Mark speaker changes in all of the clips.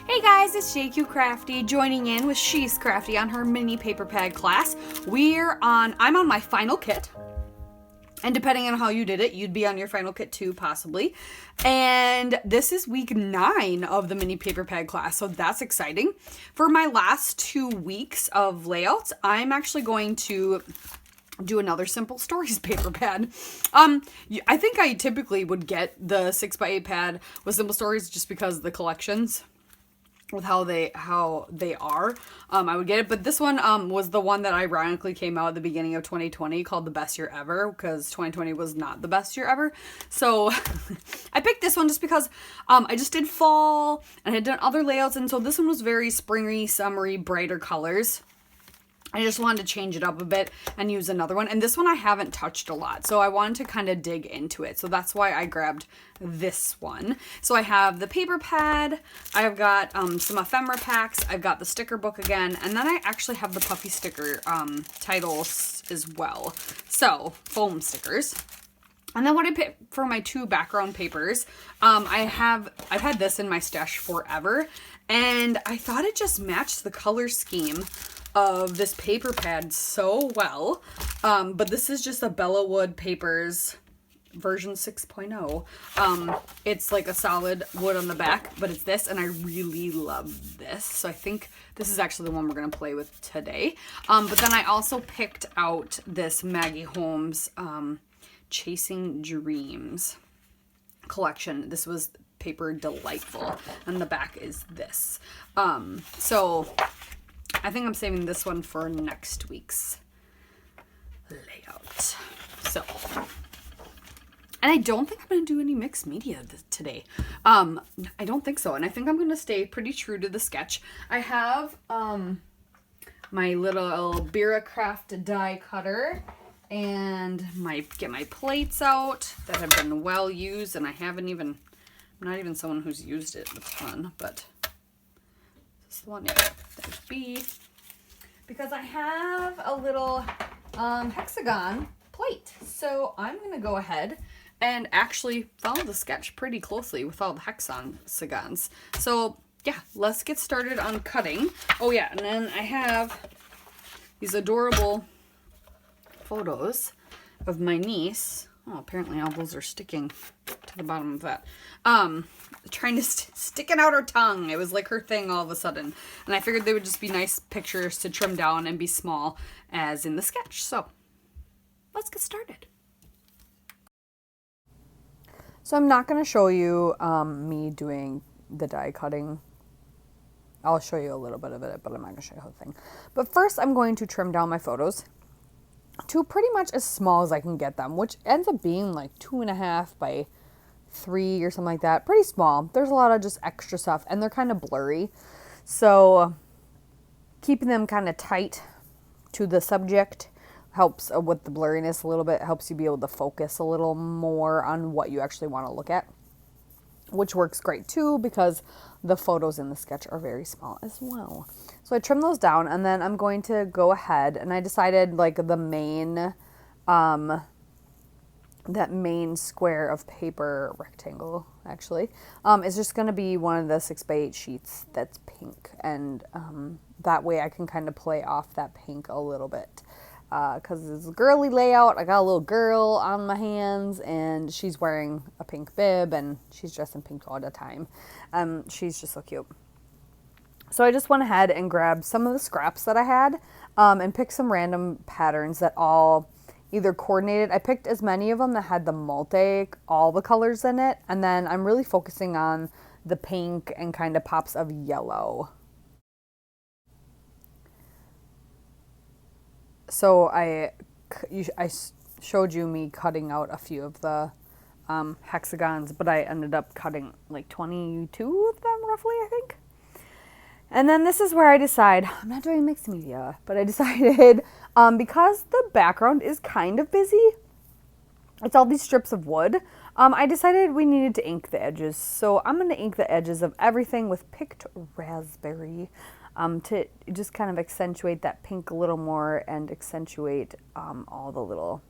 Speaker 1: Hey guys, it's Jacqie Crafty joining in with She's Crafty on her mini paper pad class. I'm on my final kit. And depending on how you did it, you'd be on your final kit too, possibly. And this is week 9 of the mini paper pad class, so that's exciting. For my last 2 weeks of layouts, I'm actually going to do another Simple Stories paper pad. I think I typically would get the 6x8 pad with Simple Stories just because of the collections with how they are. I would get it, but this one was the one that ironically came out at the beginning of 2020 called The Best Year Ever, because 2020 was not the best year ever. So I picked this one just because I just did fall and I had done other layouts, and so this one was very springy, summery, brighter colors. I just wanted to change it up a bit and use another one. And this one I haven't touched a lot, so I wanted to kind of dig into it. So that's why I grabbed this one. So I have the paper pad, I've got some ephemera packs, I've got the sticker book again, and then I actually have the puffy sticker titles as well. So, foam stickers. And then what I picked for my 2 background papers, I've had this in my stash forever, and I thought it just matched the color scheme of this paper pad so well. But this is just a Bella Wood Papers version 6.0. It's like a solid wood on the back, but it's this, and I really love this. So I think this is actually the one we're going to play with today. But then I also picked out this Maggie Holmes Chasing Dreams collection. This was paper delightful, and the back is this. So I think I'm saving this one for next week's layout. So, and I don't think I'm going to do any mixed media today. I don't think so. And I think I'm going to stay pretty true to the sketch. I have my little Craft die cutter and get my plates out that have been well used, and I'm not even someone who's used it a ton, but this is the one. Yeah. There's B, because I have a little hexagon plate. So I'm going to go ahead and actually follow the sketch pretty closely with all the hexagons. So yeah, let's get started on cutting. Oh yeah, and then I have these adorable photos of my niece. Oh, apparently all those are sticking to the bottom of that. Trying to sticking out her tongue. It was like her thing all of a sudden. And I figured they would just be nice pictures to trim down and be small as in the sketch. So let's get started. So I'm not going to show you me doing the die cutting. I'll show you a little bit of it, but I'm not going to show you the whole thing. But first I'm going to trim down my photos to pretty much as small as I can get them, which ends up being like 2.5 by 3 or something like that. Pretty small. There's a lot of just extra stuff, and they're kind of blurry. So keeping them kind of tight to the subject helps with the blurriness a little bit. Helps you be able to focus a little more on what you actually want to look at, which works great too because the photos in the sketch are very small as well. So I trim those down, and then I'm going to go ahead, and I decided like the main, that main square of paper, rectangle actually, is just going to be one of the 6x8 sheets that's pink, and that way I can kind of play off that pink a little bit. Because it's a girly layout. I got a little girl on my hands, and she's wearing a pink bib, and she's dressed in pink all the time. She's just so cute. So I just went ahead and grabbed some of the scraps that I had, and picked some random patterns that all either coordinated. I picked as many of them that had all the colors in it, and then I'm really focusing on the pink and kind of pops of yellow. So I showed you me cutting out a few of the hexagons, but I ended up cutting like 22 of them roughly, I think. And then this is where I decide, I'm not doing mixed media, but I decided because the background is kind of busy, it's all these strips of wood, I decided we needed to ink the edges. So I'm going to ink the edges of everything with picked raspberry. To just kind of accentuate that pink a little more and accentuate all the little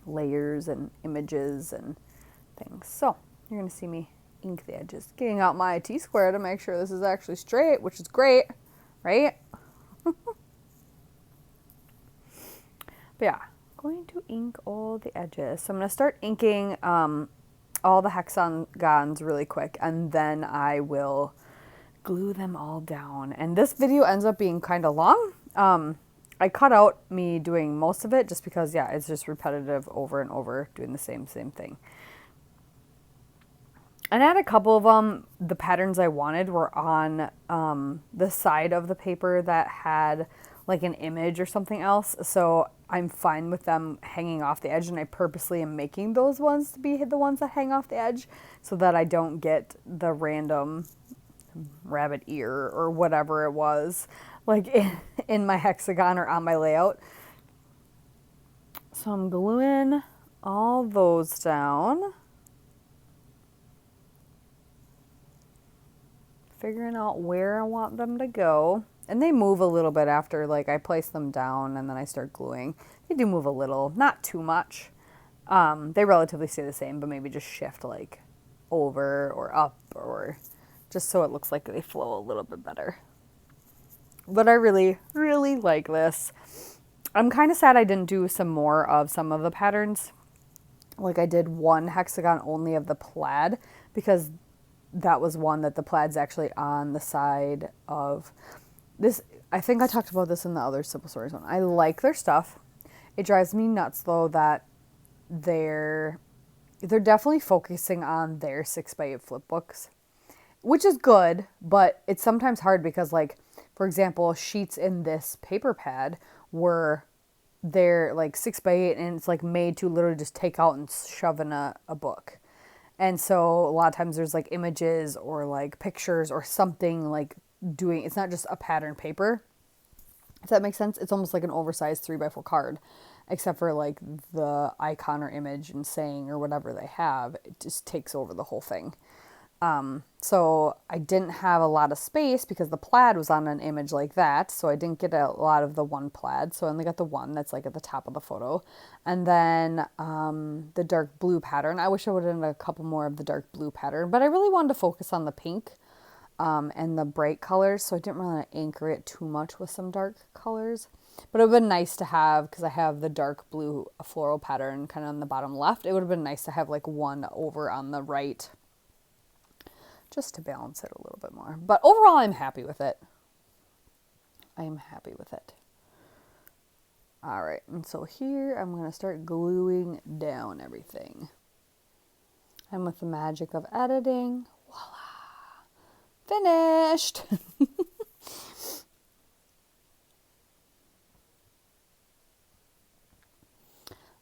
Speaker 1: layers and images and things. So you're going to see me ink the edges. Getting out my T-square to make sure this is actually straight, which is great, right? But yeah, going to ink all the edges. So I'm going to start inking all the hexagons really quick, and then I will glue them all down. And this video ends up being kind of long. I cut out me doing most of it just because, yeah, it's just repetitive over and over doing the same thing. And I had a couple of them. The patterns I wanted were on the side of the paper that had like an image or something else. So I'm fine with them hanging off the edge, and I purposely am making those ones to be the ones that hang off the edge so that I don't get the random rabbit ear or whatever it was like in my hexagon or on my layout. So I'm gluing all those down. Figuring out where I want them to go. And they move a little bit after, like, I place them down and then I start gluing. They do move a little, not too much. They relatively stay the same, but maybe just shift, like, over or up, or just so it looks like they flow a little bit better. But I really, really like this. I'm kind of sad I didn't do some more of some of the patterns. Like, I did one hexagon only of the plaid, because that was one that the plaid's actually on the side of this. I think I talked about this in the other Simple Stories one. I like their stuff. It drives me nuts though that they're definitely focusing on their 6x8 flip books, which is good, but it's sometimes hard because, like, for example, sheets in this paper pad they're like 6x8, and it's like made to literally just take out and shove in a book. And so a lot of times there's like images or like pictures or something like doing, it's not just a pattern paper, if that makes sense. It's almost like an oversized 3x4 card, except for like the icon or image and saying or whatever they have, it just takes over the whole thing. So I didn't have a lot of space because the plaid was on an image like that. So I didn't get a lot of the one plaid. So I only got the one that's like at the top of the photo. And then, the dark blue pattern. I wish I would have done a couple more of the dark blue pattern, but I really wanted to focus on the pink, and the bright colors. So I didn't really anchor it too much with some dark colors, but it would have been nice to have, because I have the dark blue floral pattern kind of on the bottom left. It would have been nice to have like one over on the right, just to balance it a little bit more. But overall, I'm happy with it. I am happy with it. All right, and so here I'm going to start gluing down everything. And with the magic of editing, voila, finished.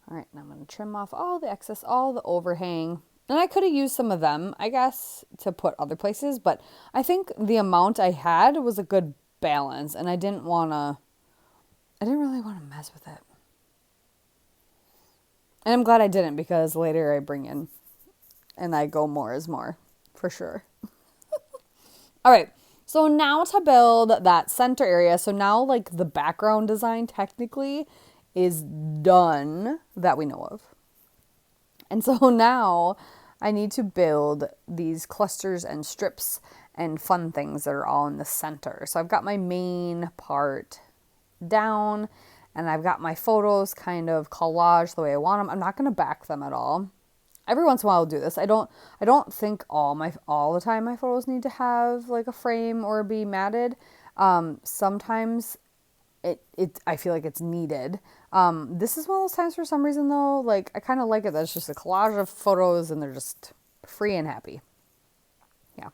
Speaker 1: All right, now I'm going to trim off all the excess, all the overhang. And I could have used some of them, I guess, to put other places, but I think the amount I had was a good balance, and I didn't really want to mess with it. And I'm glad I didn't, because later I bring in and I go more is more, for sure. All right, so now to build that center area. So now, like, the background design technically is done that we know of. And so now I need to build these clusters and strips and fun things that are all in the center. So I've got my main part down, and I've got my photos kind of collaged the way I want them. I'm not going to back them at all. Every once in a while I'll do this. I don't think all the time my photos need to have like a frame or be matted. Sometimes I feel like it's needed. This is one of those times for some reason though, like I kind of like it that it's just a collage of photos and they're just free and happy. Yeah.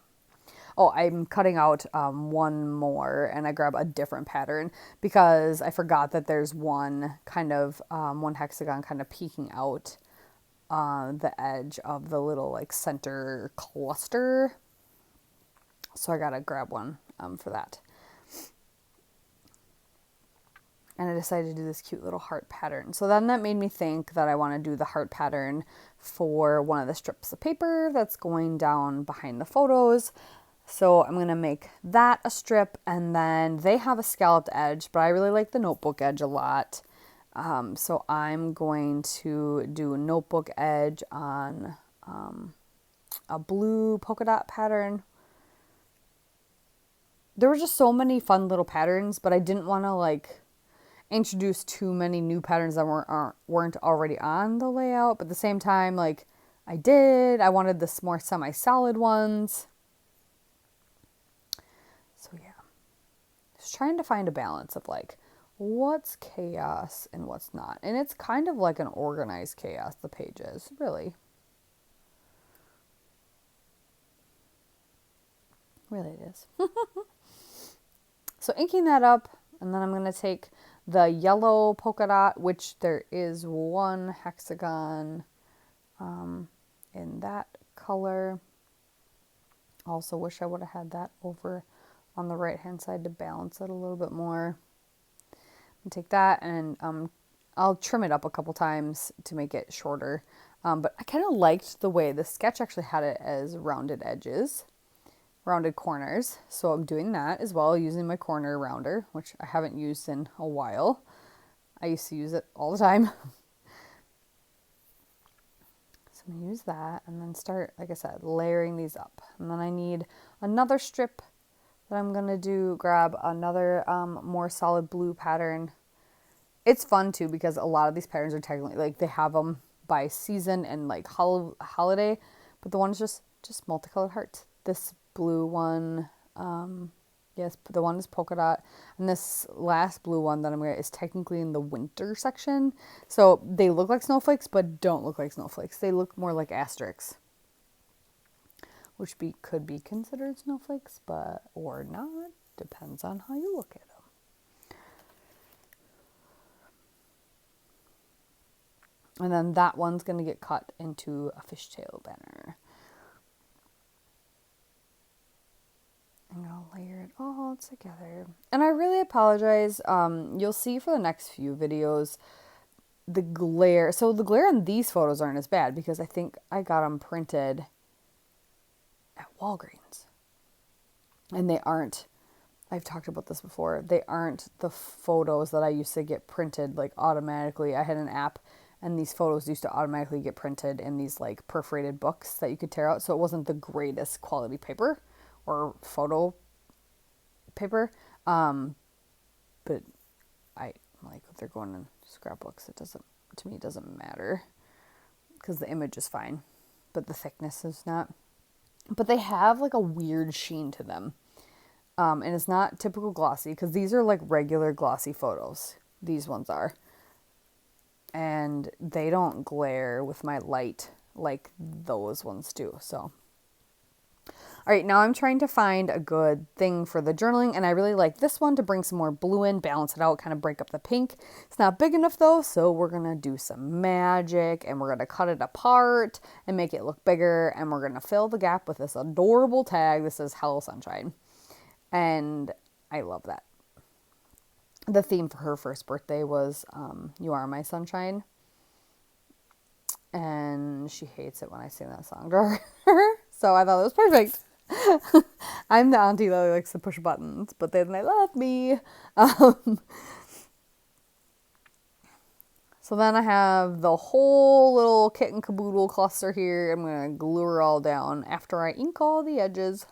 Speaker 1: Oh, I'm cutting out one more, and I grab a different pattern because I forgot that there's one kind of one hexagon kind of peeking out the edge of the little like center cluster. So I gotta grab one for that. And I decided to do this cute little heart pattern. So then that made me think that I want to do the heart pattern for one of the strips of paper that's going down behind the photos. So I'm going to make that a strip, and then they have a scalloped edge, but I really like the notebook edge a lot. So I'm going to do a notebook edge on a blue polka dot pattern. There were just so many fun little patterns, but I didn't want to like introduce too many new patterns that weren't already on the layout. But at the same time, like I wanted the more semi-solid ones. So yeah, just trying to find a balance of like what's chaos and what's not. And it's kind of like an organized chaos, the pages, really. Really it is. So inking that up, and then I'm going to take the yellow polka dot, which there is one hexagon in that color. Also wish I would have had that over on the right hand side to balance it a little bit more. And take that, and I'll trim it up a couple times to make it shorter. But I kind of liked the way the sketch actually had it as rounded edges. Rounded corners, so I'm doing that as well, using my corner rounder, which I haven't used in a while. I used to use it all the time. So I'm gonna use that and then start, like I said, layering these up. And then I need another strip that I'm gonna grab another more solid blue pattern. It's fun too because a lot of these patterns are technically like they have them by season and like holiday, but the one is just multicolored hearts. This blue one, yes, the one is polka dot, and this last blue one that I'm gonna is technically in the winter section. So they look like snowflakes, but don't look like snowflakes. They look more like asterisks, which could be considered snowflakes, but or not. Depends on how you look at them. And then that one's gonna get cut into a fishtail banner. I'm going to layer it all together. And I really apologize. You'll see for the next few videos, the glare. So the glare on these photos aren't as bad because I think I got them printed at Walgreens. And they aren't, I've talked about this before, they aren't the photos that I used to get printed like automatically. I had an app and these photos used to automatically get printed in these like perforated books that you could tear out. So it wasn't the greatest quality paper or photo paper, but I like if they're going in scrapbooks, to me it doesn't matter because the image is fine, but the thickness is not. But they have like a weird sheen to them, and it's not typical glossy because these are like regular glossy photos. These ones are, and they don't glare with my light like those ones do. So all right, now I'm trying to find a good thing for the journaling, and I really like this one to bring some more blue in, balance it out, kind of break up the pink. It's not big enough though, so we're gonna do some magic, and we're gonna cut it apart and make it look bigger, and we're gonna fill the gap with this adorable tag. This is Hello Sunshine, and I love that. The theme for her first birthday was You Are My Sunshine, and she hates it when I sing that song to her, so I thought it was perfect. I'm the auntie that likes to push buttons, but then they love me. So then I have the whole little kit and caboodle cluster here. I'm going to glue her all down after I ink all the edges.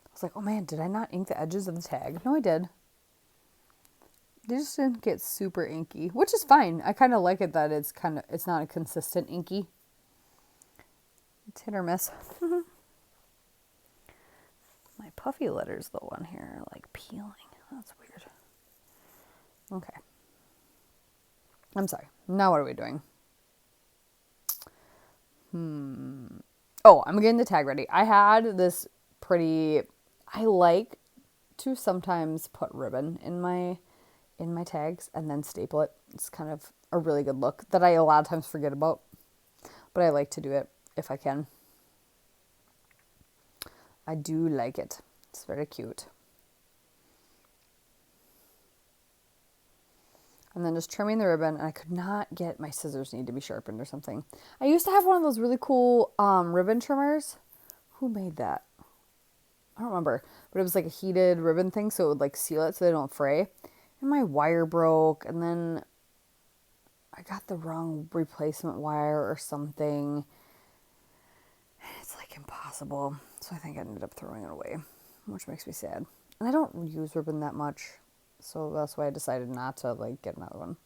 Speaker 1: I was like, oh man, did I not ink the edges of the tag? No, I did. They just didn't get super inky, which is fine. I kind of like it that it's not a consistent inky. It's hit or miss. My puffy letters though on here are like peeling. That's weird. Okay. I'm sorry. Now what are we doing? Oh, I'm getting the tag ready. I had this I like to sometimes put ribbon in my tags and then staple it. It's kind of a really good look that I a lot of times forget about, but I like to do it if I can. I do like it. It's very cute. And then just trimming the ribbon, and I could not get my scissors need to be sharpened or something. I used to have one of those really cool ribbon trimmers. Who made that? I don't remember, but it was like a heated ribbon thing, so it would like seal it so they don't fray. And my wire broke, and then I got the wrong replacement wire or something. It's like possible. So I think I ended up throwing it away, which makes me sad. And I don't use ribbon that much, so that's why I decided not to like get another one.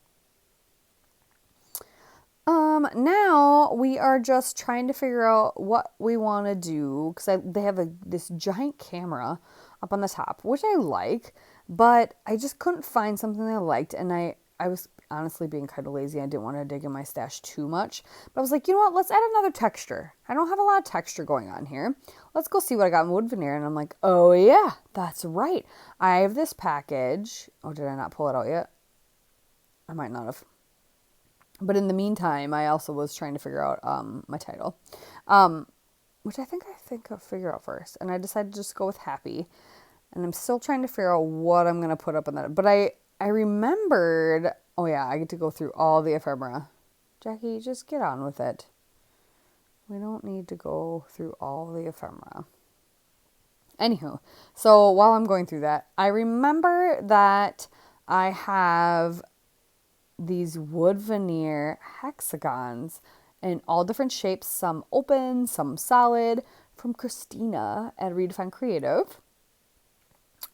Speaker 1: Now we are just trying to figure out what we want to do, because they have this giant camera up on the top, which I like, but I just couldn't find something I liked, and I was honestly being kind of lazy. I didn't want to dig in my stash too much, but I was like, you know what, let's add another texture. I don't have a lot of texture going on here. Let's go see what I got in wood veneer. And I'm like, oh yeah, that's right. I have this package. Oh, did I not pull it out yet? I might not have. But in the meantime, I also was trying to figure out my title, which I think I'll figure out first. And I decided to just go with happy. And I'm still trying to figure out what I'm going to put up in that. But I remembered, oh yeah, I get to go through all the ephemera. Jacqie, just get on with it. We don't need to go through all the ephemera. Anywho, so while I'm going through that, I remember that I have these wood veneer hexagons in all different shapes, some open, some solid, from Christina at Redefine Creative.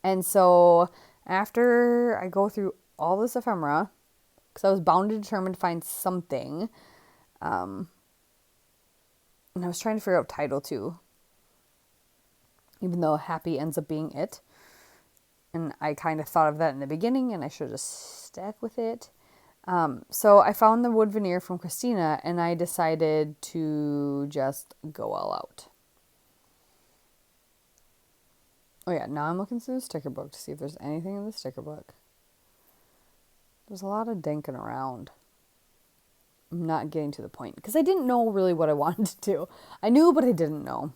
Speaker 1: And so after I go through all this ephemera, because I was bound and determined to find something, and I was trying to figure out title too, even though happy ends up being it. And I kind of thought of that in the beginning, and I should have just stuck with it. So I found the wood veneer from Christina, and I decided to just go all out. Oh yeah, now I'm looking through the sticker book to see if there's anything in the sticker book. There's a lot of dinking around. I'm not getting to the point, because I didn't know really what I wanted to do. I knew, but I didn't know.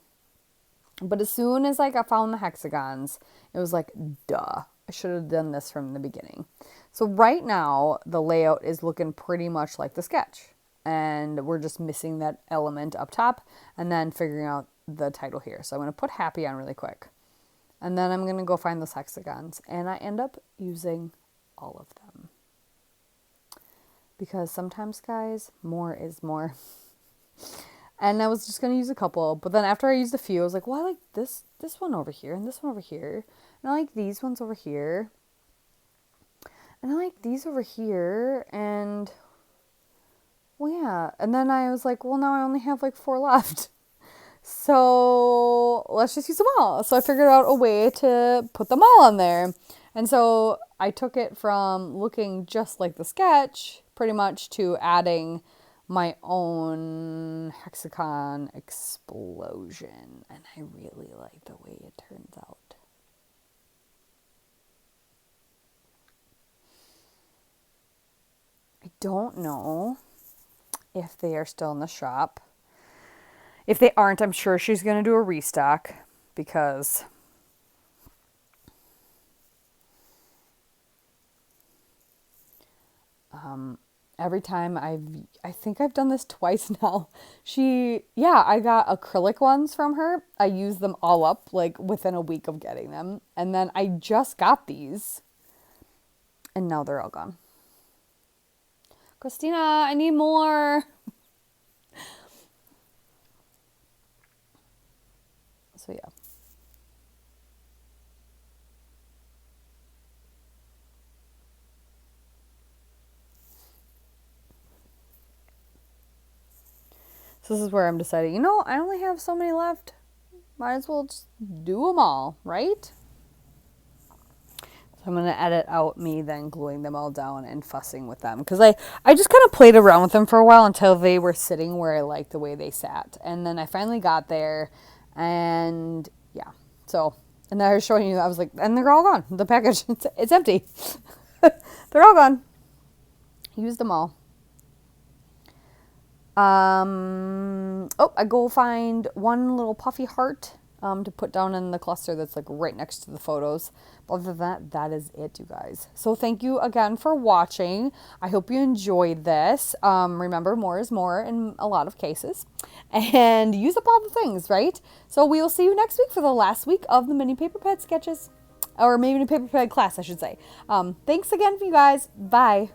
Speaker 1: But as soon as I found the hexagons, it was like, duh, I should have done this from the beginning. So right now, the layout is looking pretty much like the sketch. And we're just missing that element up top and then figuring out the title here. So I'm going to put happy on really quick. And then I'm going to go find those hexagons. And I end up using all of them. Because sometimes, guys, more is more. And I was just going to use a couple. But then after I used a few, I was like, well, I like this one over here and this one over here. And I like these ones over here. And I like these over here. And, well, yeah. And then I was like, well, now I only have like 4 left. So let's just use them all. So I figured out a way to put them all on there. And so I took it from looking just like the sketch pretty much to adding my own hexagon explosion. And I really like the way it turns out. I don't know if they are still in the shop. If they aren't, I'm sure she's going to do a restock, because every time I think I've done this twice now. I got acrylic ones from her. I used them all up like within a week of getting them. And then I just got these and now they're all gone. Christina, I need more. So yeah. So this is where I'm deciding, I only have so many left. Might as well just do them all, right? So I'm going to edit out me then gluing them all down and fussing with them. Because I just kind of played around with them for a while until they were sitting where I liked the way they sat. And then I finally got there. And yeah. So, and then I was showing you, I was like, and they're all gone. The package, it's empty. They're all gone. Used them all. I go find one little puffy heart to put down in the cluster that's like right next to the photos. But other than that, that is it, you guys. So thank you again for watching. I hope you enjoyed this. Remember, more is more in a lot of cases. And use up all the things, right? So we will see you next week for the last week of the mini paper pad sketches. Or maybe a paper pad class, I should say. Thanks again for you guys. Bye.